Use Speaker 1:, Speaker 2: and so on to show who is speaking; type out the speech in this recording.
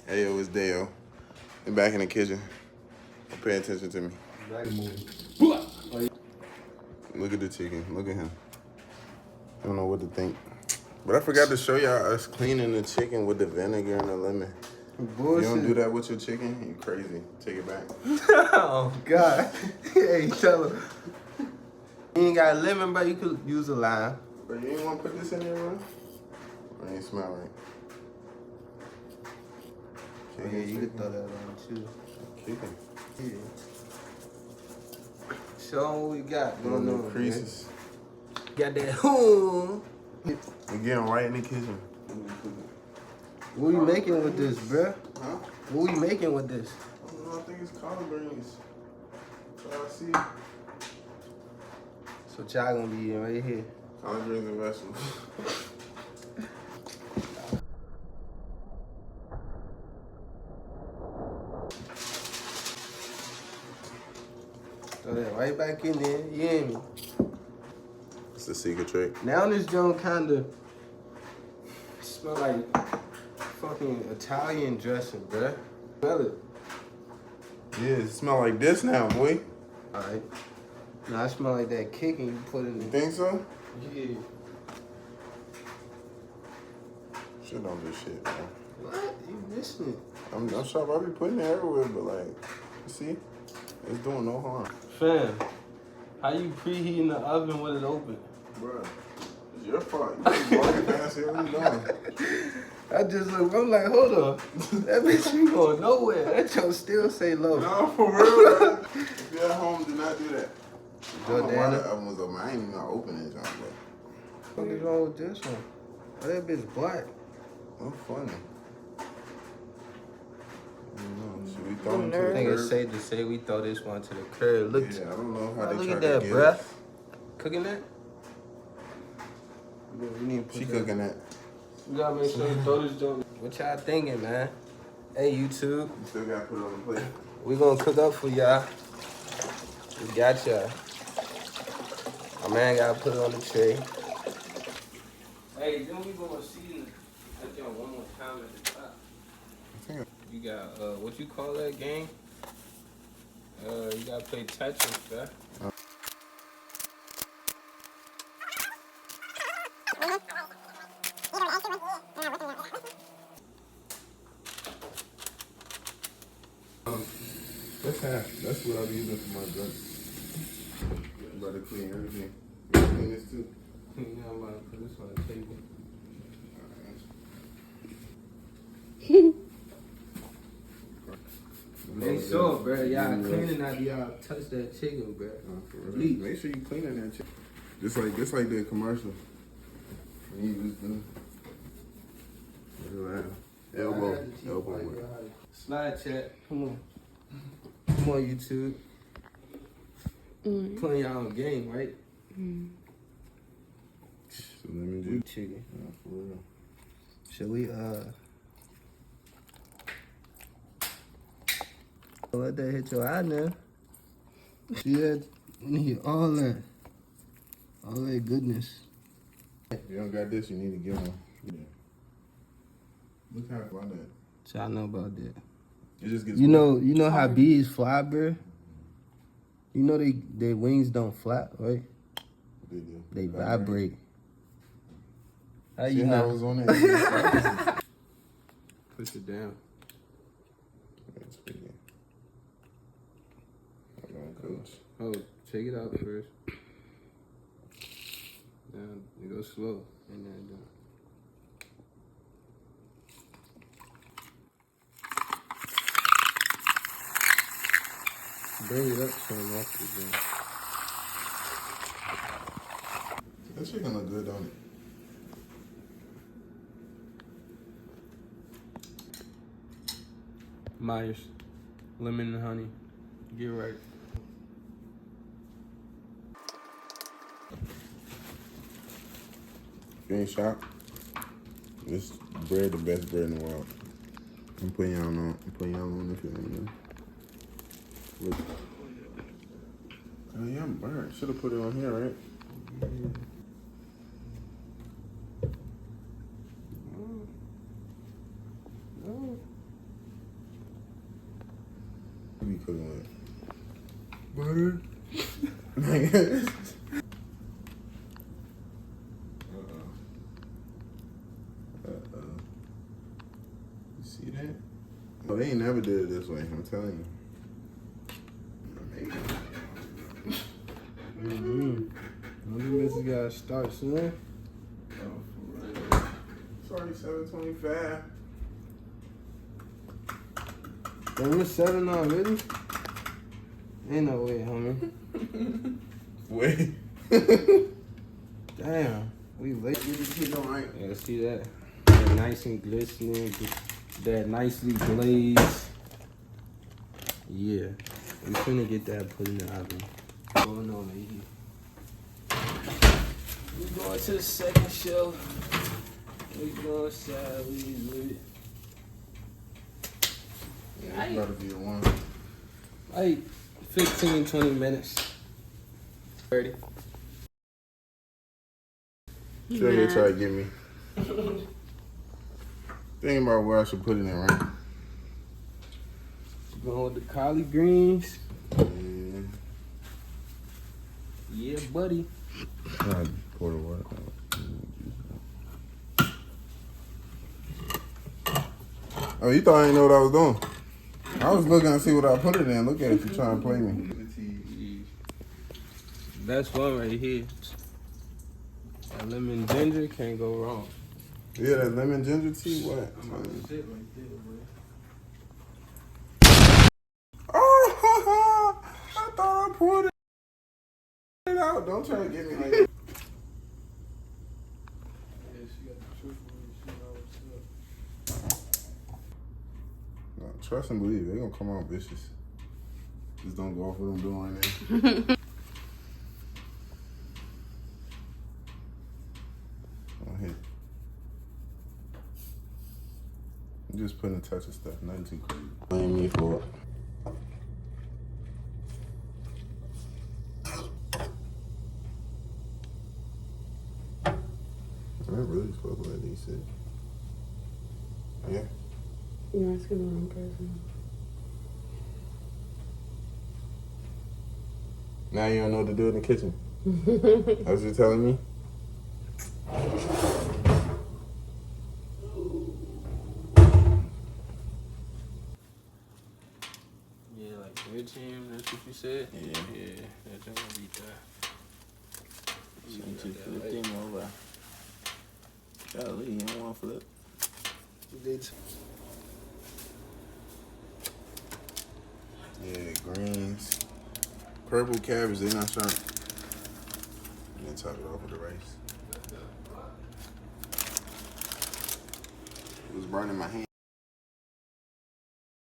Speaker 1: Hey yo, it's Dayo. I'm back in the kitchen. Pay attention to me. Look at the chicken. Look at him. I don't know what to think. But I forgot to show y'all us cleaning the chicken with the vinegar and the lemon. Bullshit. If you don't do that with your chicken, you crazy. Take it back.
Speaker 2: Oh, God. Hey, tell him. You ain't got lemon, but you could use a lime.
Speaker 1: But you ain't want to put this in there, bro? Or it ain't smell right?
Speaker 2: Oh, yeah, you could throw that on, too.
Speaker 1: Chicken.
Speaker 2: Yeah. Show them what we got.
Speaker 1: No creases.
Speaker 2: Man. Got that.
Speaker 1: We getting right in the kitchen.
Speaker 2: What are you making with this, bruh?
Speaker 1: Huh?
Speaker 2: What are you making with this?
Speaker 1: I don't know, I think it's collard greens. That's all I see.
Speaker 2: So y'all gonna be eating right here.
Speaker 1: Collard greens and vegetables.
Speaker 2: Throw that right back in there, you hear me?
Speaker 1: It's the secret trick.
Speaker 2: Now this joint kinda smell like fucking Italian dressing, bruh. Smell it.
Speaker 1: Yeah, it smell like this now, boy.
Speaker 2: Alright. Now I smell like that kicking you put in
Speaker 1: You
Speaker 2: there.
Speaker 1: think so?
Speaker 2: Yeah.
Speaker 1: Shit don't do shit, man.
Speaker 2: What? You missing it?
Speaker 1: I'm sure I be putting it everywhere, but like, you see? It's doing no harm.
Speaker 2: Fam, how you preheating the oven with it open?
Speaker 1: Bruh, it's your fault. You just walking past here, what you doing?
Speaker 2: I just look, I'm like, hold up. That bitch ain't going nowhere. That joke still say low.
Speaker 1: No, for real, man. If you're at home, do not do that. I don't know why
Speaker 2: Jordana.
Speaker 1: the oven was open. I ain't even gonna open it, John, but.
Speaker 2: What is wrong with this one? Oh, that bitch black.
Speaker 1: What funny. I don't know. Should we throw them to
Speaker 2: I
Speaker 1: the
Speaker 2: think it's
Speaker 1: curb?
Speaker 2: safe to say we throw this one to the curb. Look,
Speaker 1: Yeah, I don't know how they
Speaker 2: look
Speaker 1: try
Speaker 2: at
Speaker 1: to
Speaker 2: that,
Speaker 1: get
Speaker 2: bruh.
Speaker 1: us.
Speaker 2: Cooking that? Yeah, we need to put
Speaker 1: She
Speaker 2: that.
Speaker 1: cooking that.
Speaker 2: We gotta make sure you throw this joint. What y'all thinking, man? Hey, YouTube.
Speaker 1: You still gotta put it on the plate.
Speaker 2: We gonna cook up for y'all. We got y'all. My man gotta put it on the tray. Hey, then we gonna see that joint one more time at the top. You got, what you call that game? You gotta play Tetris, bruh.
Speaker 1: That's half. That's what I'm using for my drink. I'm about to clean everything. You clean this too?
Speaker 2: Yeah, I'm about to put this on the table. Make sure, bro. Y'all cleaning after y'all touch that chicken, bro.
Speaker 1: Please make sure you cleaning that chicken. Just like the commercial. When you use them. Elbow work.
Speaker 2: Slide chat. Come on. Come on, YouTube. Playing y'all on game, right?
Speaker 1: So let me do
Speaker 2: chicken.
Speaker 1: for real.
Speaker 2: Should we let that hit your eye now? See that? We need all that goodness.
Speaker 1: If you don't got this, you need to get one. Yeah. Look how about that.
Speaker 2: So I know about that.
Speaker 1: It just gets
Speaker 2: You know how bees fly, bro? You know their wings don't flap, right?
Speaker 1: They do.
Speaker 2: They vibrate. How
Speaker 1: See
Speaker 2: you
Speaker 1: how
Speaker 2: know?
Speaker 1: it was on there?
Speaker 2: Push it down.
Speaker 1: That's pretty good. Hold on, coach.
Speaker 2: Oh, check it out first. Now you go slow and then down. Bring it up so I'm off the
Speaker 1: That chicken look good, don't it?
Speaker 2: Myers, lemon and honey. Get right.
Speaker 1: If you ain't shocked, this bread the best bread in the world. I'm putting y'all on. I'm putting y'all on if you ain't know. Look. Oh yeah, I'm burnt. Should have put it on here, right? cooking with? Butter. You see that? Oh, they ain't never did it this way. I'm telling you.
Speaker 2: This gotta start soon.
Speaker 1: Oh, for real. It's already 7:25.
Speaker 2: Damn, it's 7 already? Ain't no way, homie.
Speaker 1: Wait.
Speaker 2: Damn, we late.
Speaker 1: Get the chicken right.
Speaker 2: Yeah, see that? That nice and glistening, that nicely glazed. Yeah, we finna get that put in the oven. Going on right here. We going to the second shelf. We going sideways with it.
Speaker 1: Yeah, it's about to be a one.
Speaker 2: Like 15, 20 minutes. 30.
Speaker 1: Sure, you try to get me. Think about where I should put it in, right?
Speaker 2: Going with the collard greens.
Speaker 1: Yeah.
Speaker 2: Yeah, buddy.
Speaker 1: I pour the water. Oh, you thought I didn't know what I was doing? I was looking to see what I put it in. Look at it, you trying to play me.
Speaker 2: That's one right here. That lemon ginger can't go wrong.
Speaker 1: Yeah, that lemon ginger tea, what?
Speaker 2: Sit right there,
Speaker 1: Oh, I thought I poured it out. Don't try to get me like that.
Speaker 2: Yeah, she got the triple. She know what's up.
Speaker 1: No, trust and believe, they're gonna come out vicious. Just don't go off what I'm doing right now. Oh, hey. I'm just putting a touch of stuff, nothing too crazy. Blame me for it. I really supposed to let these sit. Yeah.
Speaker 3: You're asking the wrong person.
Speaker 1: Now you don't know what to do in the kitchen. That's what you're telling me?
Speaker 2: Yeah, like 13, that's what you said?
Speaker 1: Yeah.
Speaker 2: Yeah, that's gonna be that.
Speaker 4: Change to 15 over. Golly, you don't want to flip.
Speaker 1: Yeah, greens. Purple cabbage, they not sharp. And then top it off with the rice. It was burning my hand.